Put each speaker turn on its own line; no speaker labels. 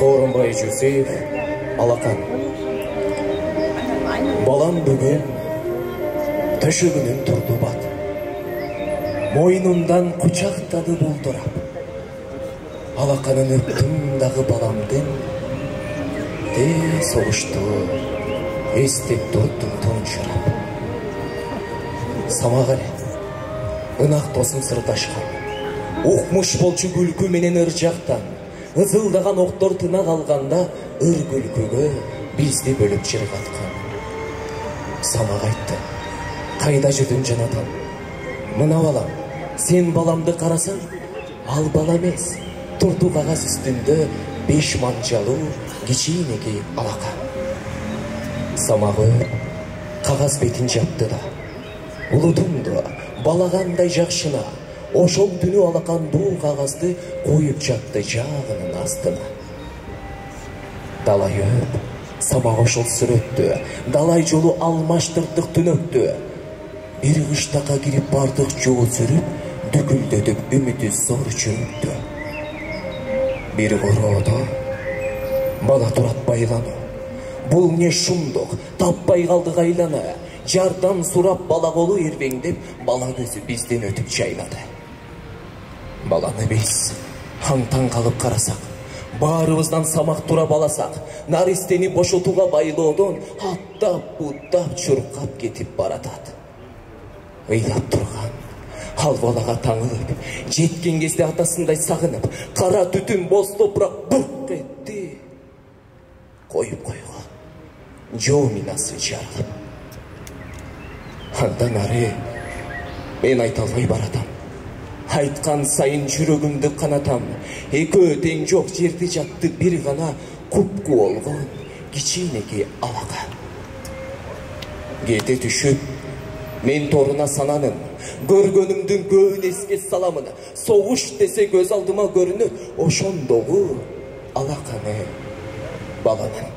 Сооронбай Жусеев, Алакан. Балам бүгін төшігінен тұрды бат. Мойнымдан құчақтады бұлдырап. Алаканын өптім дағы баламдың. Де соғышты, естеп тұрдың тұншырап. Самағале, ынақ тосын сырдашқан. Оқмыш болчу күлкі менен ыржақтан. Ызылдаған оқтор тына қалғанда, ыр күлкігі бізді бөліп жырғатқан. Самақ айтты, қайда жүрдің жанатан? Мына балам, сен баламды қарасаң, ал бала емес, тұрды қағаз үстінде 5 манжалу кичинекей алака. Самағы қағаз бетін жапты да, ұлытымды балағандай жақшына, ошол түні алақан бұл қағазды қойып жатты жағының астына. Далай өп, самақ ошол сүрөттү, далай жолу алмаштырдық түнөктү. Бір қыштаққа кирип бардық жол сүрүп, дүкүлдөдүп үміті зор жүрүктү. Бір қороодо бала турат байлану. Бұл не шумдук, таппай қалдық айлана. Жардам сурап бала қолу ербеңдеп, бала көзі бізден өтіп жайнады. Баланы біз хаңтан қалып қарасақ, барыбыздан самақ тура баласақ, наристени бошотуға байлоодон аттап-буттап чурқап кетіп баратады. Ыйлап тұрған, ал балаға таңылып, жеткен кезде атасындай сағынып, қара түтін боз топырақ бұрқ етті. Қойып қойған, жол минасы жарылып. Андан ары мен айталмай баратам. Айтқан сайын жүрөгімді қанатам. Екі тең жоқ жерді жатты бір ғана құп-қу олған кичинекей алака. Кете түшіп, мен торына сананын, көргөнімдің көбін еске саламын. Соғыш десе көз алдыма көрініп, ошондогу алаканы баланын.